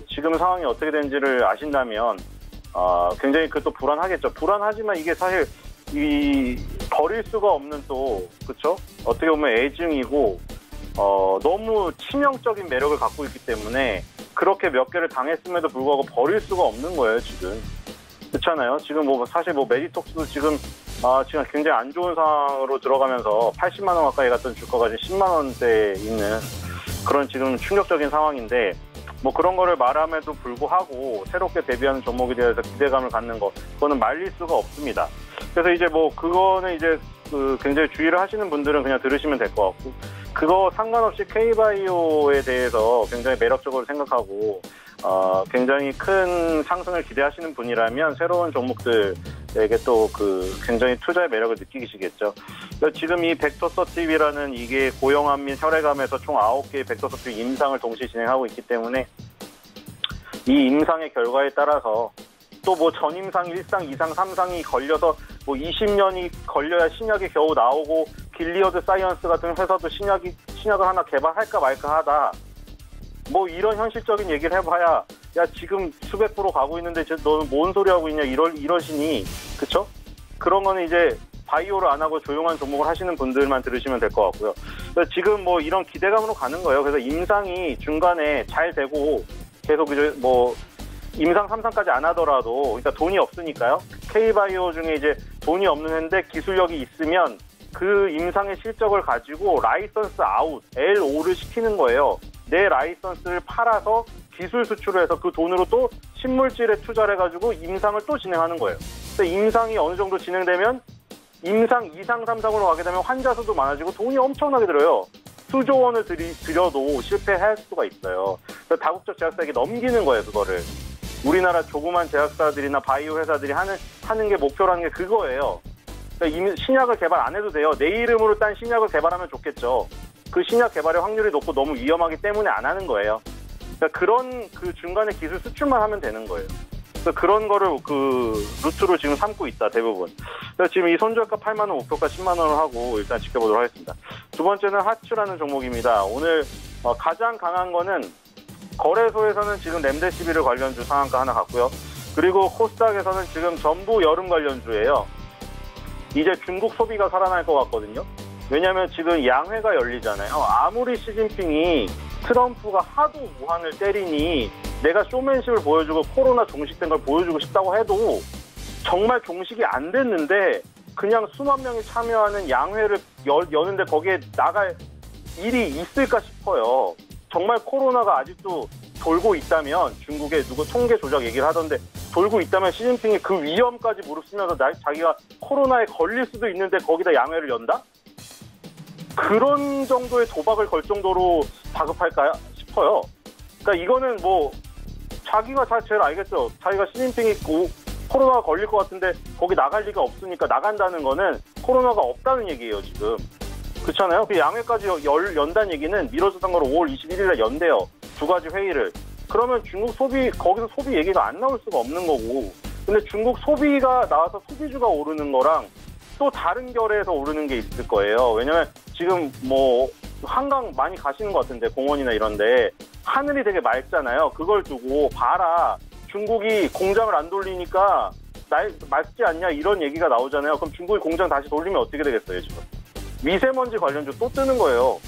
지금 상황이 어떻게 된지를 아신다면 굉장히 또 불안하겠죠. 불안하지만 이게 사실 버릴 수가 없는 그렇죠? 어떻게 보면 애증이고 너무 치명적인 매력을 갖고 있기 때문에 그렇게 몇 개를 당했음에도 불구하고 버릴 수가 없는 거예요, 지금. 그렇잖아요. 지금 사실 메디톡스도 지금 굉장히 안 좋은 상황으로 들어가면서 80만 원 가까이 갔던 주가가 지금 10만 원대에 있는 그런 지금 충격적인 상황인데, 그런 거를 말함에도 불구하고 새롭게 데뷔하는 종목에 대해서 기대감을 갖는 거, 그거는 말릴 수가 없습니다. 그래서 이제 그거는 이제 굉장히 주의를 하시는 분들은 그냥 들으시면 될 것 같고, 그거 상관없이 K바이오에 대해서 굉장히 매력적으로 생각하고 굉장히 큰 상승을 기대하시는 분이라면 새로운 종목들에게 또 굉장히 투자의 매력을 느끼시겠죠. 지금 이 벡토서팁이라는 이게 고형암 및 혈액암에서 총 9개의 벡토서팁 임상을 동시에 진행하고 있기 때문에, 이 임상의 결과에 따라서 또 전임상 1상, 2상, 3상이 걸려서 20년이 걸려야 신약이 겨우 나오고, 길리어드 사이언스 같은 회사도 신약을 하나 개발할까 말까 하다. 이런 현실적인 얘기를 해봐야, 야, 지금 수백 프로 가고 있는데 너는 뭔 소리 하고 있냐, 이러시니, 그쵸? 그런 거는 이제 바이오를 안 하고 조용한 종목을 하시는 분들만 들으시면 될 것 같고요. 그래서 지금 이런 기대감으로 가는 거예요. 그래서 임상이 중간에 잘 되고, 계속 이제 임상 3상까지 안 하더라도, 그러니까 돈이 없으니까요. K바이오 중에 이제 돈이 없는 회인데 기술력이 있으면 그 임상의 실적을 가지고 라이선스 아웃, L5를 시키는 거예요. 내 라이선스를 팔아서 기술 수출을 해서 그 돈으로 또 신물질에 투자를 해가지고 임상을 또 진행하는 거예요. 그래서 임상이 어느 정도 진행되면 임상 2상, 3상으로 가게 되면 환자 수도 많아지고 돈이 엄청나게 들어요. 수조 원을 들여도 실패할 수가 있어요. 그래서 다국적 제약사에게 넘기는 거예요, 그거를. 우리나라 조그만 제약사들이나 바이오 회사들이 하는 게 목표라는 게 그거예요. 그러니까 신약을 개발 안 해도 돼요. 내 이름으로 딴 신약을 개발하면 좋겠죠. 그 신약 개발의 확률이 높고 너무 위험하기 때문에 안 하는 거예요. 그러니까 그런 중간에 기술 수출만 하면 되는 거예요. 그런 거를 루트로 지금 삼고 있다, 대부분. 그래서 지금 이 손절가 8만 원 목표가 10만 원을 하고 일단 지켜보도록 하겠습니다. 두 번째는 하츠라는 종목입니다. 오늘 가장 강한 거는 거래소에서는 지금 렘데시비르 관련주 상한가 하나 갔고요. 그리고 코스닥에서는 지금 전부 여름 관련주예요. 이제 중국 소비가 살아날 것 같거든요. 왜냐하면 지금 양회가 열리잖아요. 아무리 시진핑이 트럼프가 하도 우한을 때리니 내가 쇼맨십을 보여주고 코로나 종식된 걸 보여주고 싶다고 해도 정말 종식이 안 됐는데 그냥 수만 명이 참여하는 양회를 여는데 거기에 나갈 일이 있을까 싶어요. 정말 코로나가 아직도 돌고 있다면, 중국에 누구 통계 조작 얘기를 하던데 돌고 있다면 시진핑이 그 위험까지 무릅쓰면서 자기가 코로나에 걸릴 수도 있는데 거기다 양회를 연다? 그런 정도의 도박을 걸 정도로 다급할까 싶어요. 그러니까 이거는 뭐 자기가 제일 알겠죠. 자기가 시진핑이 코로나가 걸릴 것 같은데 거기 나갈 리가 없으니까 나간다는 거는 코로나가 없다는 얘기예요, 지금. 그렇잖아요. 그 양회까지 연다는 얘기는 미뤄졌던 거로 5월 21일에 연대요. 두 가지 회의를. 그러면 중국 거기서 소비 얘기가 안 나올 수가 없는 거고. 근데 중국 소비가 나와서 소비주가 오르는 거랑 또 다른 결에서 오르는 게 있을 거예요. 왜냐면 지금 뭐 한강 많이 가시는 것 같은데, 공원이나 이런데 하늘이 되게 맑잖아요. 그걸 두고 봐라, 중국이 공장을 안 돌리니까 맑지 않냐, 이런 얘기가 나오잖아요. 그럼 중국이 공장 다시 돌리면 어떻게 되겠어요, 지금? 미세먼지 관련주 또 뜨는 거예요.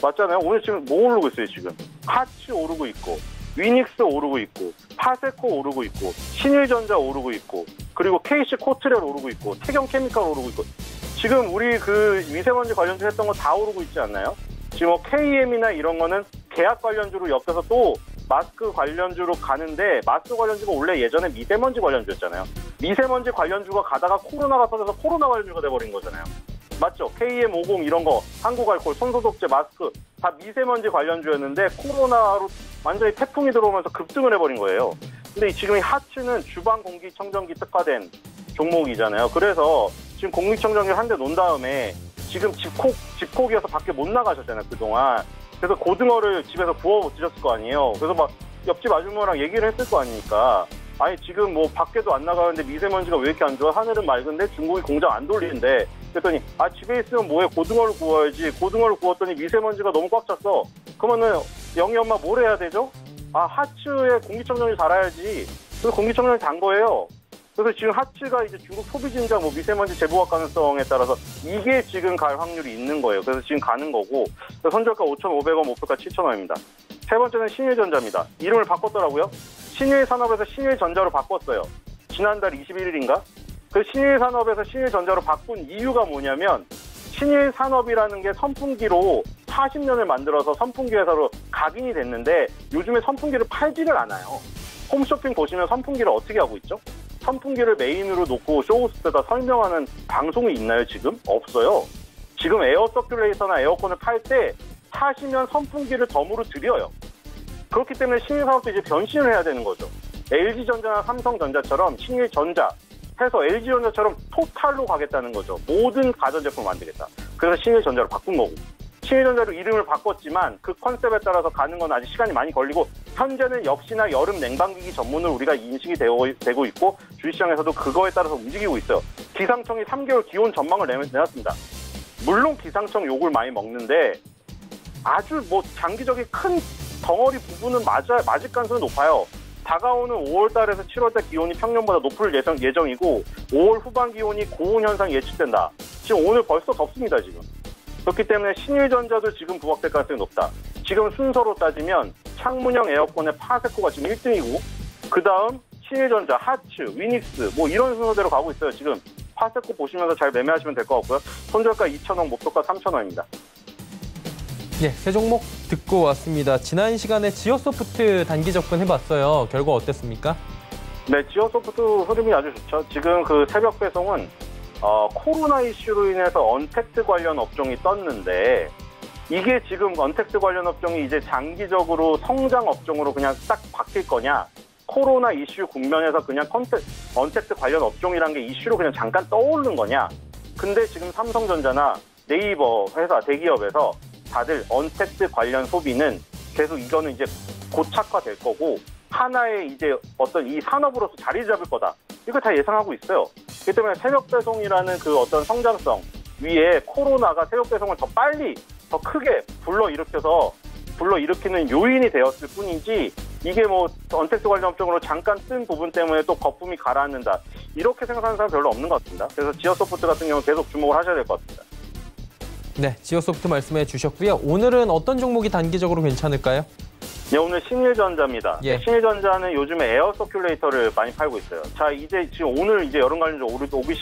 맞잖아요. 오늘 지금 뭐 오르고 있어요, 지금? 하츠 오르고 있고, 위닉스 오르고 있고, 파세코 오르고 있고, 신일전자 오르고 있고, 그리고 KC 코트렐 오르고 있고, 태경케미칼 오르고 있고. 지금 우리 그 미세먼지 관련주 했던 거 다 오르고 있지 않나요? 지금 뭐 KM이나 이런 거는 계약 관련주로 엮여서 또 마스크 관련주로 가는데, 마스크 관련주가 원래 예전에 미세먼지 관련주였잖아요. 미세먼지 관련주가 가다가 코로나가 터져서 코로나 관련주가 돼버린 거잖아요. 맞죠? KM50 이런 거, 한국알콜, 손소독제, 마스크 다 미세먼지 관련주였는데 코로나로 완전히 태풍이 들어오면서 급등을 해버린 거예요. 근데 지금 이 하츠는 주방 공기청정기 특화된 종목이잖아요. 그래서 지금 공기청정기를 한 대 놓은 다음에 지금 집콕이어서 밖에 못 나가셨잖아요, 그동안. 그래서 고등어를 집에서 구워 드셨을 거 아니에요. 그래서 막 옆집 아줌마랑 얘기를 했을 거 아닙니까? 아니 지금 뭐 밖에도 안 나가는데 미세먼지가 왜 이렇게 안 좋아? 하늘은 맑은데 중국이 공장 안 돌리는데. 그랬더니 집에 있으면 뭐해, 고등어를 구워야지. 고등어를 구웠더니 미세먼지가 너무 꽉 찼어. 그러면은 영희 엄마 뭘 해야 되죠? 하츠에 공기청정기 달아야지. 그래서 공기청정기 단 거예요. 그래서 지금 하츠가 이제 중국 소비진자 미세먼지 재부각 가능성에 따라서 이게 지금 갈 확률이 있는 거예요. 그래서 지금 가는 거고, 손절가 5,500원, 목표가 7,000원입니다. 세 번째는 신일전자입니다. 이름을 바꿨더라고요. 신일산업에서 신일전자로 바꿨어요. 지난달 21일인가? 그 신일산업에서 신일전자로 바꾼 이유가 뭐냐면, 신일산업이라는 게 선풍기로 40년을 만들어서 선풍기 회사로 각인이 됐는데 요즘에 선풍기를 팔지를 않아요. 홈쇼핑 보시면 선풍기를 어떻게 하고 있죠? 선풍기를 메인으로 놓고 쇼호스트가 설명하는 방송이 있나요, 지금? 없어요. 지금 에어 서큘레이터나 에어컨을 팔 때 사시면 선풍기를 덤으로 드려요. 그렇기 때문에 신일산업도 이제 변신을 해야 되는 거죠. LG전자나 삼성전자처럼 신일전자 해서 LG전자처럼 토탈로 가겠다는 거죠. 모든 가전제품을 만들겠다. 그래서 신일전자로 바꾼 거고. 신일전자로 이름을 바꿨지만 그 컨셉에 따라서 가는 건 아직 시간이 많이 걸리고, 현재는 역시나 여름 냉방기기 전문으로 우리가 인식이 되고 있고 주식시장에서도 그거에 따라서 움직이고 있어요. 기상청이 3개월 기온 전망을 내놨습니다. 물론 기상청 욕을 많이 먹는데 아주 뭐 장기적인 큰 덩어리 부분은 맞을 가능성이 높아요. 다가오는 5월달에서 7월달 기온이 평년보다 높을 예정이고 5월 후반 기온이 고온 현상이 예측된다. 지금 오늘 벌써 덥습니다, 지금. 그렇기 때문에 신일전자도 지금 부각될 가능성이 높다. 지금 순서로 따지면 창문형 에어컨의 파세코가 지금 1등이고, 그 다음 신일전자, 하츠, 위닉스 뭐 이런 순서대로 가고 있어요. 지금 파세코 보시면서 잘 매매하시면 될 것 같고요. 손절가 2,000원, 목표가 3,000원입니다. 네, 세 종목 듣고 왔습니다. 지난 시간에 지오소프트 단기 접근해봤어요. 결과 어땠습니까? 네, 지오소프트 흐름이 아주 좋죠. 지금 그 새벽 배송은 코로나 이슈로 인해서 언택트 관련 업종이 떴는데, 이게 지금 언택트 관련 업종이 이제 장기적으로 성장 업종으로 그냥 딱 바뀔 거냐, 코로나 이슈 국면에서 그냥 언택트 관련 업종이란 게 이슈로 그냥 잠깐 떠오르는 거냐. 근데 지금 삼성전자나 네이버 회사 대기업에서 다들 언택트 관련 소비는 계속 이거는 이제 고착화될 거고, 하나의 이제 어떤 이 산업으로서 자리 잡을 거다. 이거 다 예상하고 있어요. 그렇기 때문에 새벽 배송이라는 그 어떤 성장성 위에 코로나가 새벽 배송을 더 빨리, 더 크게 불러일으키는 요인이 되었을 뿐이지 이게 뭐 언택트 관련 업종으로 잠깐 뜬 부분 때문에 또 거품이 가라앉는다. 이렇게 생각하는 사람 별로 없는 것 같습니다. 그래서 지어소프트 같은 경우는 계속 주목을 하셔야 될 것 같습니다. 네, 지어소프트 말씀해 주셨고요. 오늘은 어떤 종목이 단기적으로 괜찮을까요? 네, 오늘 신일전자입니다. 예. 신일전자는 요즘에 에어 서큘레이터를 많이 팔고 있어요. 자, 지금 오늘 이제 여름 관련주 오르기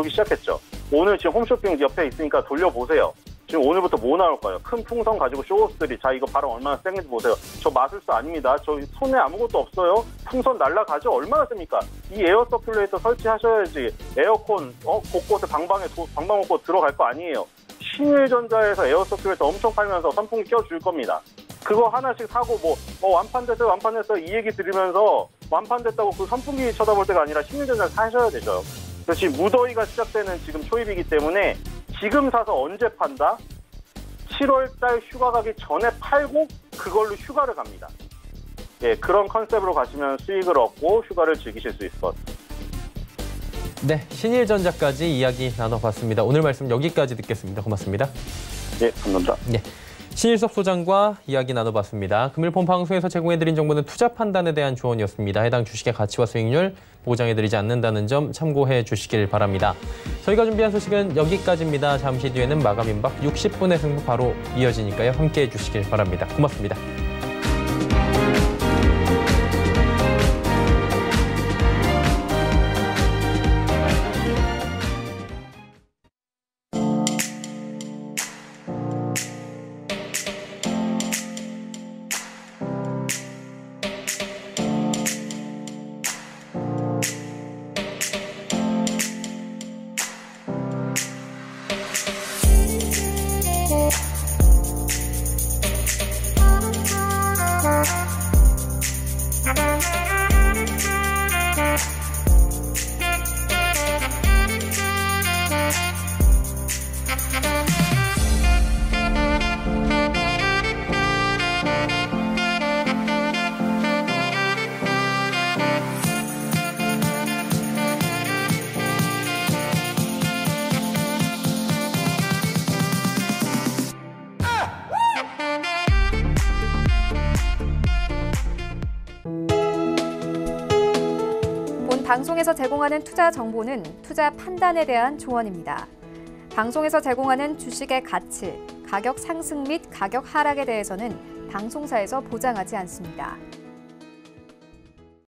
시작했죠. 오늘 지금 홈쇼핑 옆에 있으니까 돌려보세요. 지금 오늘부터 뭐 나올까요? 큰 풍선 가지고 쇼호스들이 자 이거 바로 얼마나 센지 보세요. 저 마술사 아닙니다. 저 손에 아무것도 없어요. 풍선 날라가죠? 얼마나 셉니까? 이 에어 서큘레이터 설치하셔야지 에어컨 곳곳에 방방곡곡 들어갈 거 아니에요. 신일전자에서 에어 서큘레이터 엄청 팔면서 선풍기 껴줄 겁니다. 그거 하나씩 사고 완판됐어요 이 얘기 들으면서 완판됐다고 그 선풍기 쳐다볼 때가 아니라 신일전자를 사셔야 되죠. 그래서 지금 무더위가 시작되는 지금 초입이기 때문에 지금 사서 언제 판다? 7월달 휴가 가기 전에 팔고 그걸로 휴가를 갑니다. 예, 그런 컨셉으로 가시면 수익을 얻고 휴가를 즐기실 수 있을 것 같습니다. 네, 신일전자까지 이야기 나눠봤습니다. 오늘 말씀 여기까지 듣겠습니다. 고맙습니다. 예, 감사합니다. 네, 신일섭 소장과 이야기 나눠봤습니다. 금일폰 방송에서 제공해드린 정보는 투자 판단에 대한 조언이었습니다. 해당 주식의 가치와 수익률 보장해드리지 않는다는 점 참고해 주시길 바랍니다. 저희가 준비한 소식은 여기까지입니다. 잠시 뒤에는 마감 임박 60분의 승부 바로 이어지니까요. 함께해 주시길 바랍니다. 고맙습니다. 방송에서 제공하는 투자 정보는 투자 판단에 대한 조언입니다. 방송에서 제공하는 주식의 가치, 가격 상승 및 가격 하락에 대해서는 방송사에서 보장하지 않습니다.